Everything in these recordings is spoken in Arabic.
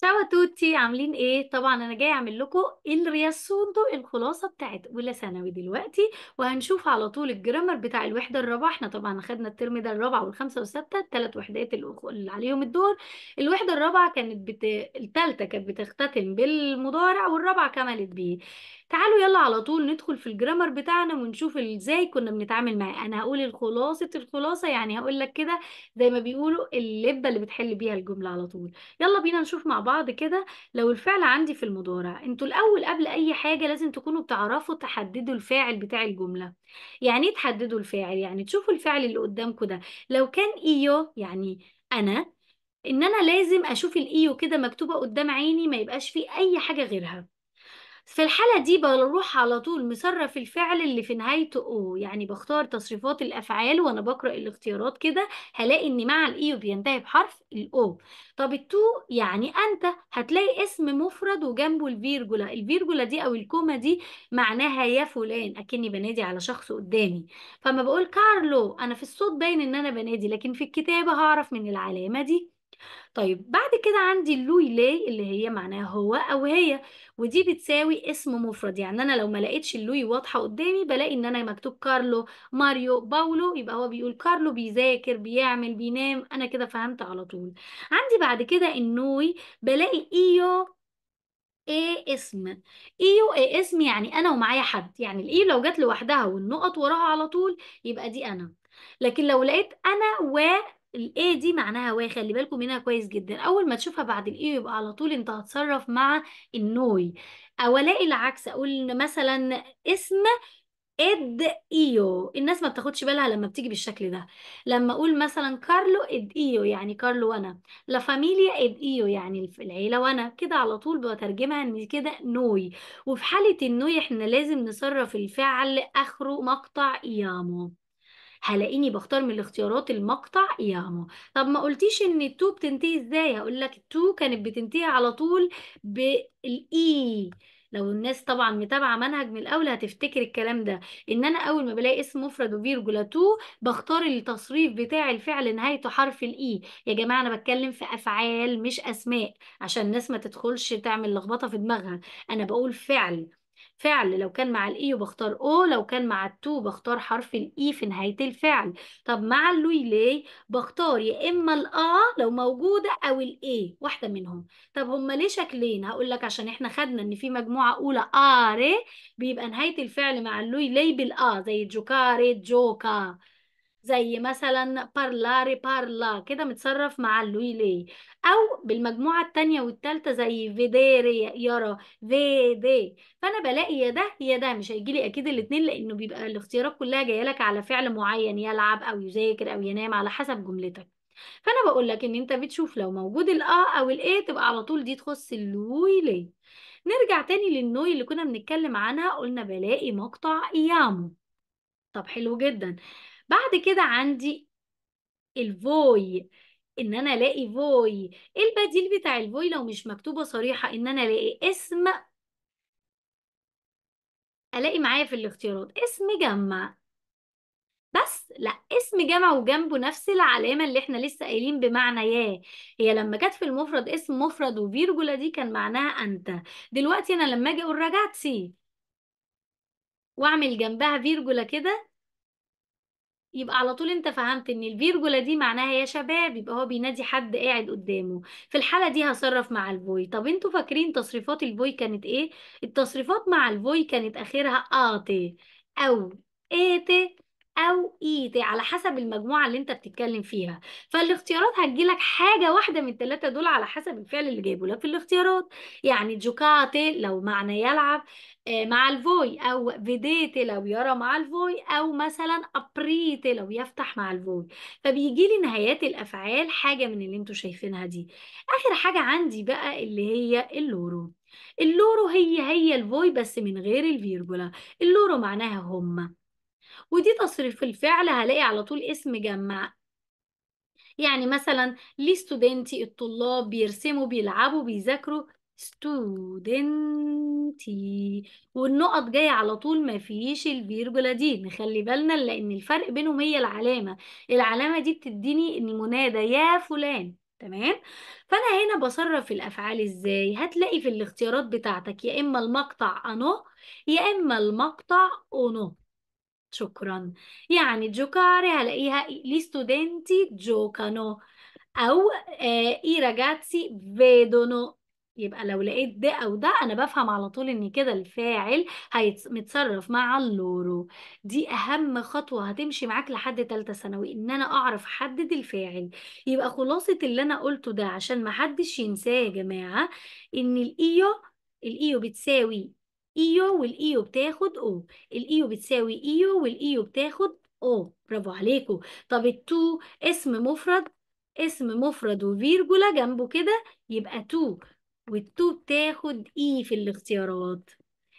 شاو توتي، عاملين ايه؟ طبعا انا جاي اعمل لكم الرياسونتو، الخلاصه بتاعت اولى ثانوي دلوقتي. وهنشوف على طول الجرامر بتاع الوحده الرابعه. احنا طبعا اخدنا الترم ده الرابعه والخامسه والسادسه، الثلاث وحدات اللي عليهم الدور. الوحده الرابعه الثالثه كانت بتختتم بالمضارع، والرابعه كملت بيه. تعالوا يلا على طول ندخل في الجرامر بتاعنا ونشوف ازاي كنا بنتعامل معاه. انا هقول الخلاصه، يعني هقول لك كده زي ما بيقولوا اللبه اللي بتحل بيها الجمله على طول. يلا بينا نشوف مع بعض كده. لو الفعل عندي في المضارع، انتوا الاول قبل اي حاجة لازم تكونوا بتعرفوا تحددوا الفاعل بتاع الجملة. يعني ايه تحددوا الفاعل؟ يعني تشوفوا الفعل اللي قدامكم ده. لو كان ايو يعني انا، ان انا لازم اشوف الايو كده مكتوبة قدام عيني، ما يبقاش فيه اي حاجة غيرها. في الحالة دي بروح على طول مصرف الفعل اللي في نهايته او، يعني بختار تصريفات الافعال وانا بقرأ الاختيارات كده. هلاقي ان مع الايو بينتهي بحرف الاو. طب التو يعني انت، هتلاقي اسم مفرد وجنبه الفيرجولا. الفيرجولا دي او الكومة دي معناها يا فلان، اكني بنادي على شخص قدامي. فما بقول كارلو، انا في الصوت باين ان انا بنادي، لكن في الكتابة هعرف من العلامة دي. طيب بعد كده عندي اللوي لاي اللي هي معناها هو او هي، ودي بتساوي اسم مفرد. يعني انا لو ما لقيتش اللوي واضحه قدامي بلاقي ان انا مكتوب كارلو، ماريو، باولو، يبقى هو بيقول كارلو بيذاكر بيعمل بينام، انا كده فهمت على طول. عندي بعد كده النوي، بلاقي ايو ايه اسم. ايو ايه اسم يعني انا ومعايا حد، يعني الايو لو جت لوحدها والنقط وراها على طول يبقى دي انا. لكن لو لقيت انا و الايه دي معناها واي، خلي بالكم منها كويس جدا. اول ما تشوفها بعد الايه يبقى على طول انت هتصرف مع النوي. او الاقي العكس، اقول مثلا اسم اد ايو، الناس ما بتاخدش بالها لما بتيجي بالشكل ده. لما اقول مثلا كارلو اد ايو يعني كارلو وانا، لا فاميليا اد ايو يعني العيله وانا، كده على طول بترجمها ان كده نوي. وفي حاله النوي احنا لازم نصرف الفعل اخره مقطع ايامو. هلاقيني بختار من الاختيارات المقطع ياما. طب ما قلتيش ان التو بتنتهي ازاي؟ هقول لك التو كانت بتنتهي على طول بالاي. لو الناس طبعا متابعه منهج من الاول هتفتكر الكلام ده. ان انا اول ما بلاقي اسم مفرد وفيرجولا تو بختار التصريف بتاع الفعل نهايته حرف الاي. يا جماعه انا بتكلم في افعال مش اسماء، عشان الناس ما تدخلش تعمل لخبطه في دماغها. انا بقول فعل. فعل لو كان مع الاي بختار او، لو كان مع التو بختار حرف الاي في نهاية الفعل. طب مع اللوي ليه بختار يا اما الاه لو موجودة او الاي، واحدة منهم. طب هما ليه شكلين؟ هقول لك عشان احنا خدنا ان في مجموعة اولى اري بيبقى نهاية الفعل مع اللوي ليه بالاه، زي جوكاري جوكا، زي مثلا بارلاري بارلا، كده متصرف مع اللوي ليه. او بالمجموعه التانية والتالتة زي فيديري يرى، فيدي. فانا بلاقي يا ده يا ده، مش هيجي لي اكيد الاتنين لانه بيبقى الاختيارات كلها جايه لك على فعل معين، يلعب او يذاكر او ينام على حسب جملتك. فانا بقول لك ان انت بتشوف لو موجود الاه او الايه تبقى على طول دي تخص اللوي ليه. نرجع تاني للنوي اللي كنا بنتكلم عنها، قلنا بلاقي مقطع ايامه. طب حلو جدا. بعد كده عندي الفوي، ان انا الاقي فوي. ايه البديل بتاع الفوي لو مش مكتوبة صريحة؟ ان انا الاقي اسم، الاقي معايا في الاختيارات اسم جمع. بس لا، اسم جمع وجنبه نفس العلامة اللي احنا لسه قايلين بمعنى يا. هي لما جت في المفرد اسم مفرد وفيرجولا دي كان معناها انت. دلوقتي انا لما اجي اقول رجعتي واعمل جنبها فيرجولا كده، يبقى على طول انت فهمت ان الفيرجولا دي معناها يا شباب، يبقى هو بينادي حد قاعد قدامه. في الحالة دي هصرف مع الفوي. طب انتوا فاكرين تصريفات الفوي كانت ايه؟ التصريفات مع الفوي كانت اخرها آتي او ايتي او ايتي على حسب المجموعة اللي انت بتتكلم فيها. فالاختيارات هتجيلك حاجة واحدة من الثلاثة دول على حسب الفعل اللي جايبه لك في الاختيارات. يعني جوكاتي لو معنى يلعب مع الفوي، او فيديتي لو يرى مع الفوي، او مثلا ابريتي لو يفتح مع الفوي. فبيجي لي نهايات الافعال حاجه من اللي انتوا شايفينها دي. اخر حاجه عندي بقى اللي هي اللورو. اللورو هي الفوي بس من غير الفيرجولا. اللورو معناها هم، ودي تصريف الفعل هلاقي على طول اسم جمع. يعني مثلا لي ستودنتي الطلاب، بيرسموا بيلعبوا بيذاكروا ستودنتي. والنقط جاية على طول ما فيش الفيرجولا دي، نخلي بالنا لأن الفرق بينهم هي العلامة. العلامة دي بتديني إن منادى يا فلان. تمام. فانا هنا بصرف الافعال ازاي؟ هتلاقي في الاختيارات بتاعتك يا اما المقطع انو، يا اما المقطع اونو. شكرا. يعني جوكاري هلاقيها لي ستودنتي جوكانو، او اي راجاتسي فيدونو. يبقى لو لقيت ده او ده انا بفهم على طول ان كده الفاعل متصرف مع اللورو. دي اهم خطوة هتمشي معاك لحد تالتة ثانوي، ان انا اعرف احدد الفاعل. يبقى خلاصة اللي انا قلته ده عشان محدش ينساه يا جماعة، ان الايو بتساوي ايو، والايو بتاخد او. الايو بتساوي ايو، والايو بتاخد او. برافو عليكم. طب التو اسم مفرد، اسم مفرد وفيرجولا جنبه كده، يبقى تو. والتو بتاخد اي في الاختيارات.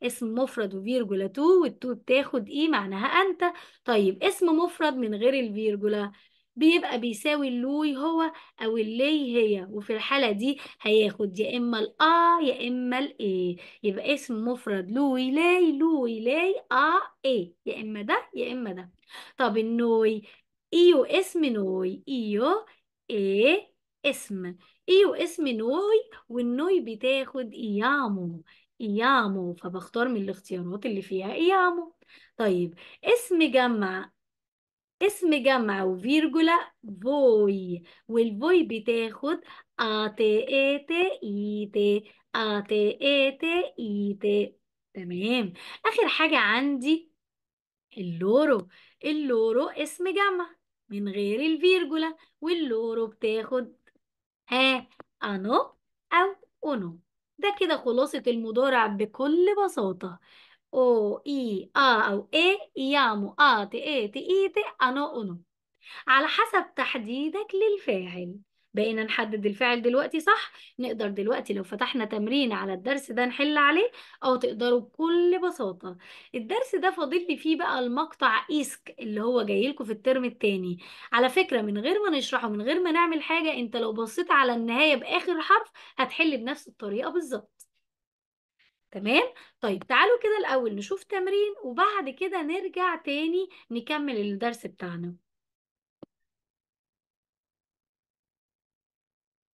اسم مفرد وفيرجولا تو، والتو بتاخد اي معناها انت. طيب اسم مفرد من غير الفيرجولا بيبقى بيساوي اللوي هو، او اللي هي، وفي الحالة دي هياخد يا اما يا اما الاي. يبقى اسم مفرد لوي لاي، لوي لاي ايه، يا اما ده يا اما ده. طب النوي، ايو اسم نوي، ايو ايه اسم، ايو اسم نوي، والنوي بتاخد ايامو، ايامو، فبختار من الاختيارات اللي فيها ايامو. طيب اسم جمع، اسم جمع وفيرجولا فوي، والفوي بتاخد اتي ايتي ايتي، اتي ايتي ايتي. تمام. اخر حاجة عندي اللورو. اللورو اسم جمع من غير الفيرجولا، واللورو بتاخد انو او اونو. ده كده خلاصة المضارع بكل بساطة. او اي او اي يامو اتي ايتي ايتي انو اونو، على حسب تحديدك للفاعل. بقينا نحدد الفاعل دلوقتي صح. نقدر دلوقتي لو فتحنا تمرين على الدرس ده نحل عليه، او تقدروا بكل بساطة. الدرس ده فاضل لي فيه بقى المقطع ايسك اللي هو جاي لكم في الترم التاني. على فكرة من غير ما نشرحه، من غير ما نعمل حاجة، انت لو بصيت على النهاية بآخر حرف هتحل بنفس الطريقة بالظبط. تمام. طيب تعالوا كده الأول نشوف تمرين، وبعد كده نرجع تاني نكمل الدرس بتاعنا.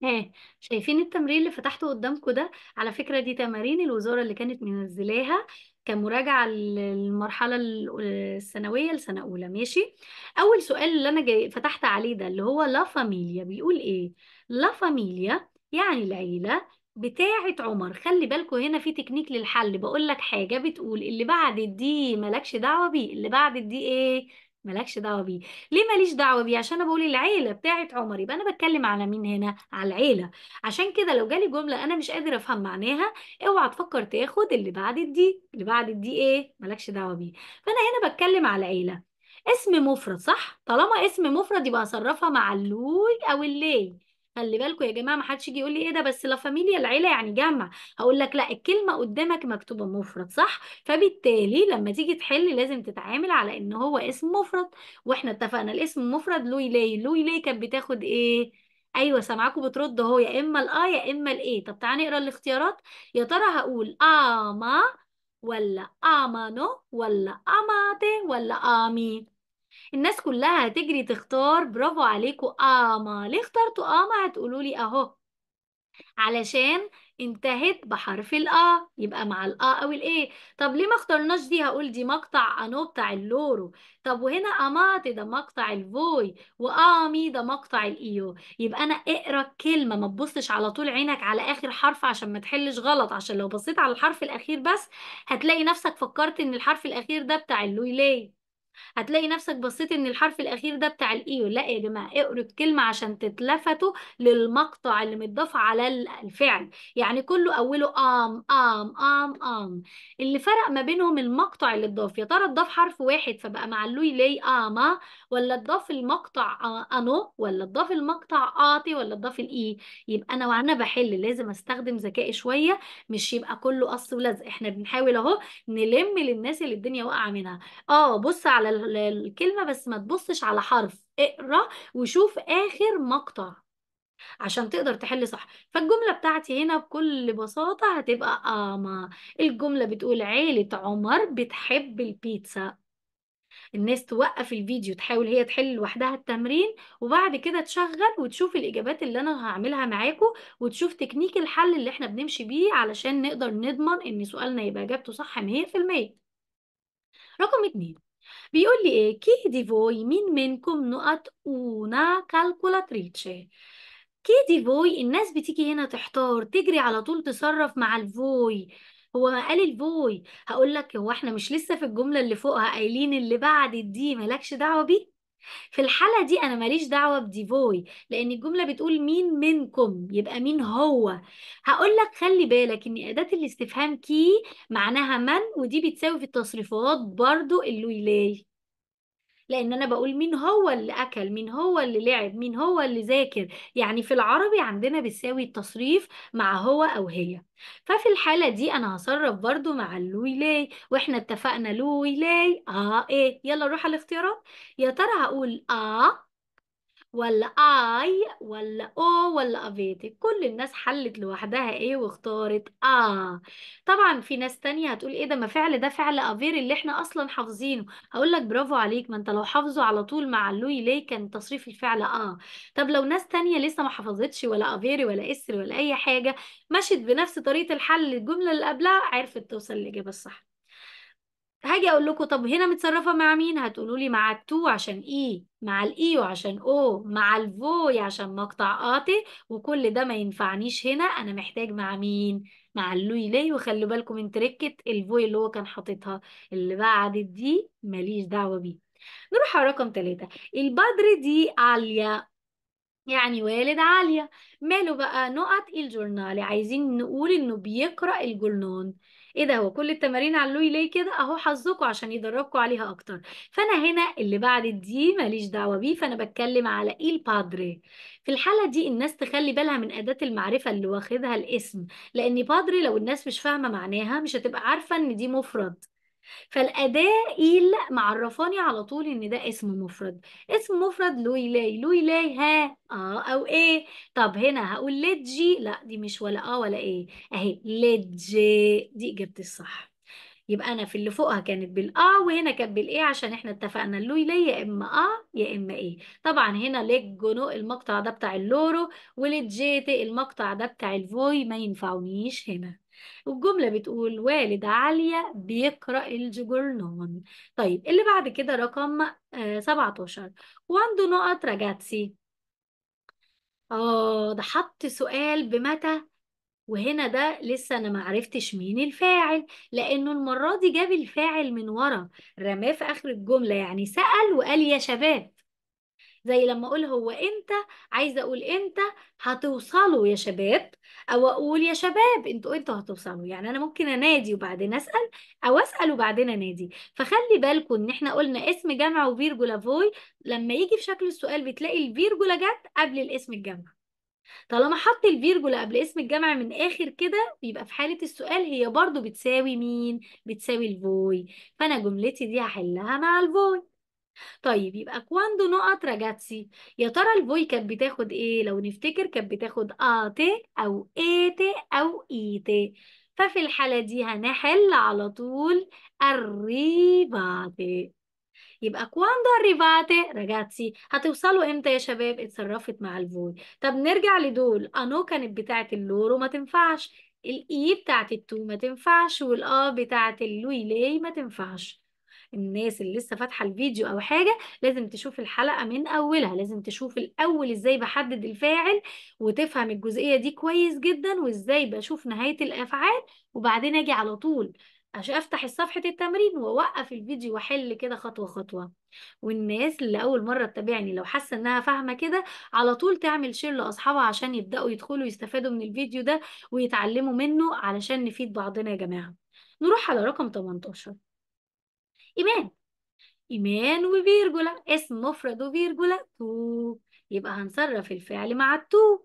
ها، شايفين التمرين اللي فتحته قدامكم ده؟ على فكرة دي تمارين الوزارة اللي كانت منزلاها كمراجعة للمرحلة الثانوية لسنة أولى. ماشي. أول سؤال اللي أنا جاي فتحت عليه ده اللي هو لا فاميليا بيقول إيه؟ لا فاميليا يعني العيلة بتاعة عمر. خلي بالكوا هنا في تكنيك للحل. بقول لك حاجة بتقول اللي بعد دي مالكش دعوة بيه، اللي بعد دي إيه؟ مالكش دعوة بيه. ليه ماليش دعوة بيه؟ عشان انا بقول العيلة بتاعت عمر، يبقى انا بتكلم على مين هنا؟ على العيلة. عشان كده لو جالي جملة انا مش قادر افهم معناها، اوعى تفكر تاخد اللي بعد الدي. اللي بعد الدي ايه؟ مالكش دعوة بيه. فانا هنا بتكلم على العيلة. اسم مفرد صح؟ طالما اسم مفرد يبقى اصرفها مع اللوي او اللي. خلي بالكم يا جماعه، ما حدش يجي يقول لي ايه ده بس لا فاميليا العيله يعني جمع. هقول لك لا، الكلمه قدامك مكتوبه مفرد صح، فبالتالي لما تيجي تحل لازم تتعامل على ان هو اسم مفرد. واحنا اتفقنا الاسم المفرد لوي لاي. لوي لاي كانت بتاخد ايه؟ ايوه سامعاكم بترد اهو، يا اما يا اما طب تعالى نقرا الاختيارات. يا ترى هقول اما، ولا امانو، ولا اماتي، ولا امي؟ الناس كلها هتجري تختار. برافو عليكم، اما. ليه اخترتوا اما؟ هتقولوا لي اهو علشان انتهت بحرف يبقى مع او الايه. طب ليه ما اخترناش دي؟ هقول دي مقطع انو بتاع اللورو. طب وهنا امات ده مقطع الفوي، وامي ده مقطع الايو. يبقى انا اقرا الكلمه، ما تبصش على طول عينك على اخر حرف عشان ما تحلش غلط. عشان لو بصيت على الحرف الاخير بس هتلاقي نفسك فكرت ان الحرف الاخير ده بتاع اللوي ليه، هتلاقي نفسك بصيت ان الحرف الاخير ده بتاع الايو. لا يا جماعه، اقروا الكلمه عشان تتلفتوا للمقطع اللي متضاف على الفعل. يعني كله اوله اللي فرق ما بينهم المقطع اللي اتضاف. يا ترى اتضاف حرف واحد فبقى مع اللوي لي اما، ولا اتضاف المقطع انو، ولا اتضاف المقطع اعطي، ولا اتضاف الاي؟ يبقى انا وانا بحل لازم استخدم ذكاء شويه، مش يبقى كله قص ولزق. احنا بنحاول اهو نلم للناس اللي الدنيا واقعه منها. بص على الكلمة بس ما تبصش على حرف. اقرا وشوف آخر مقطع عشان تقدر تحل صح. فالجملة بتاعتي هنا بكل بساطة هتبقى الجملة بتقول عيلة عمر بتحب البيتزا. الناس توقف الفيديو تحاول هي تحل لوحدها التمرين، وبعد كده تشغل وتشوف الإجابات اللي أنا هعملها معاكم، وتشوف تكنيك الحل اللي احنا بنمشي بيه علشان نقدر نضمن إن سؤالنا يبقى إجابته صح 100%. رقم 2 بيقول لي ايه: chi di voi مين منكم نقط una calcolatrice. chi di voi الناس بتيجي هنا تحتار تجري على طول تصرف مع الفوي. هو ما قال الفوي هقول لك هو احنا مش لسه في الجملة اللي فوقها قايلين اللي بعد دي مالكش دعوة بيه؟ في الحالة دي أنا ماليش دعوة بديفوي لأن الجملة بتقول مين منكم، يبقى مين هو. هقول لك خلي بالك إن أداة الاستفهام كي معناها من، ودي بتساوي في التصريفات برضو اللي لان انا بقول مين هو اللي اكل، مين هو اللي لعب، مين هو اللي ذاكر. يعني في العربي عندنا بتساوي التصريف مع هو او هي. ففي الحالة دي انا هصرف برضو مع اللوي لاي، واحنا اتفقنا لوي لاي ايه. يلا نروح على الاختيارات. يا ترى هقول ولا اي ولا او ولا افيتي؟ كل الناس حلت لوحدها ايه واختارت طبعا في ناس تانية هتقول ايه ده، ما فعل ده فعل افير اللي احنا اصلا حافظينه. هقول لك برافو عليك، ما انت لو حافظه على طول مع اللوي ليه كان تصريف الفعل طب لو ناس تانية لسه ما حفظتش ولا افيري ولا اسر ولا اي حاجة، مشت بنفس طريقة الحل الجملة اللي قبلها، عرفت توصل للإجابة الصح. هاجي اقول لكم طب هنا متصرفه مع مين؟ هتقولوا لي مع التو عشان اي، مع الايو عشان او، مع الفوي عشان مقطع قاطع. وكل ده ما ينفعنيش هنا، انا محتاج مع مين؟ مع اللوي لي. وخلوا بالكم من تركه الفوي اللي هو كان حاططها، اللي بعد دي ماليش دعوه بيه. نروح على رقم 3. البدر دي عالية، يعني والد عالية. ماله بقى؟ نقط الجورنال، عايزين نقول انه بيقرأ الجورنال. ايه ده، هو كل التمارين على اللوي ليه كده؟ اهو حظكم عشان يدربكم عليها اكتر. فانا هنا اللي بعد دي ماليش دعوة بيه، فانا بتكلم على il padre. في الحالة دي الناس تخلي بالها من أداة المعرفة اللي واخدها الاسم، لان بادري لو الناس مش فاهمة معناها مش هتبقى عارفة ان دي مفرد. فالأداة إيل معرفاني على طول إن ده اسم مفرد. اسم مفرد لوي لاي، لوي لاي ها أو إيه. طب هنا هقول ليجي، لا دي مش ولا ولا إيه، أهي ليجي دي إجابتي الصح. يبقى أنا في اللي فوقها كانت وهنا كانت بالإيه عشان إحنا اتفقنا اللوي لاي يا إما يا إما إيه. طبعا هنا ليجونو المقطع ده بتاع اللورو، وليجيتي المقطع ده بتاع الفوي، ما ينفعونيش هنا. والجملة بتقول والد عليا بيقرأ الجورنان. طيب اللي بعد كده رقم 17. وعنده نقط راجاتسي. ده حط سؤال بمتى، وهنا ده لسه انا ما عرفتش مين الفاعل، لانه المرة دي جاب الفاعل من ورا، رماه في اخر الجملة، يعني سأل وقال يا شباب. زي لما اقول هو امتى، عايزه اقول امتى هتوصلوا يا شباب، او اقول يا شباب انتوا هتوصلوا. يعني انا ممكن انادي وبعدين اسال، او اسال وبعدين انادي. فخلي بالكم ان احنا قلنا اسم جمع وفيرجولا فوي، لما يجي في شكل السؤال بتلاقي الفيرجولا جت قبل الاسم الجمع. طالما حط الفيرجولا قبل اسم الجمع من اخر كده، بيبقى في حاله السؤال هي برضو بتساوي مين؟ بتساوي الفوي. فانا جملتي دي هحلها مع الفوي. طيب يبقى كواندو نقط راجاتسي. يا ترى الفوي كانت بتاخد ايه؟ لو نفتكر كانت بتاخد تي او ايتي او ايتي. ففي الحالة دي هنحل على طول الريباتي. يبقى كواندو الريباتي راجاتسي، هتوصلوا امتى يا شباب؟ اتصرفت مع الفوي. طب نرجع لدول، انو كانت بتاعت اللورو ما تنفعش، الاي بتاعت التو ما تنفعش، بتاعت اللويلي ما تنفعش. الناس اللي لسه فاتحه الفيديو او حاجه لازم تشوف الحلقه من اولها، لازم تشوف الاول ازاي بحدد الفاعل، وتفهم الجزئيه دي كويس جدا، وازاي بشوف نهايه الافعال، وبعدين اجي على طول عشان افتح صفحه التمرين واوقف الفيديو واحل كده خطوه خطوه. والناس اللي اول مره تتابعني لو حاسه انها فاهمه كده، على طول تعمل شير لاصحابها عشان يبداوا يدخلوا يستفادوا من الفيديو ده ويتعلموا منه، علشان نفيد بعضنا يا جماعه. نروح على رقم 18. إيمان. إيمان وفيرجولا، اسم مفرد وفيرجولا تو، يبقى هنصرف الفعل مع التو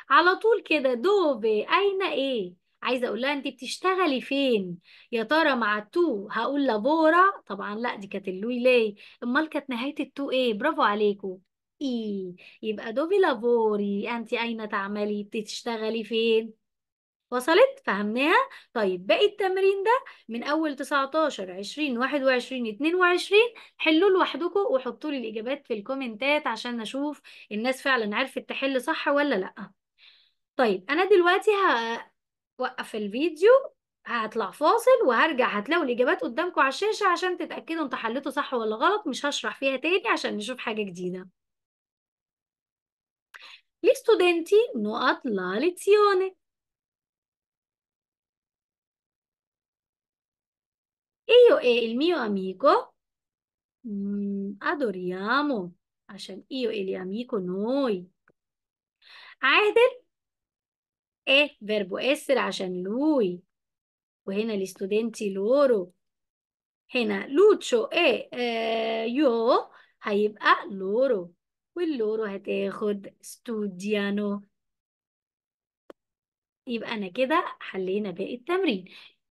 على طول كده. دوفي أين إيه؟ عايزة أقول لها أنت بتشتغلي فين؟ يا ترى مع التو هقول لابورا؟ طبعا لا، دي كانت اللوي لاي. أمال كانت نهاية التو إيه؟ برافو عليكم، إيه. يبقى دوفي لافوري، أنت أين تعملي؟ بتشتغلي فين؟ وصلت؟ فهمناها؟ طيب باقي التمرين ده من أول 19 20 21 22 حلوا لوحدكم وحطوا لي الإجابات في الكومنتات عشان نشوف الناس فعلا عرفت تحل صح ولا لأ. طيب أنا دلوقتي هوقف الفيديو، هطلع فاصل وهرجع، هتلاقوا الإجابات قدامكم على الشاشة عشان تتأكدوا انتوا حليتوا صح ولا غلط، مش هشرح فيها تاني عشان نشوف حاجة جديدة. Gli studenti نقط la lezione. Io e il mio amico adoriamo عشان io e il mio amico noi. عادل è verbo essere عشان lui، وهنا gli studenti loro. هنا لوتشو e يو هيبقى loro، واللورو هتاخد studiano. يبقى أنا كده حلينا باقي التمرين.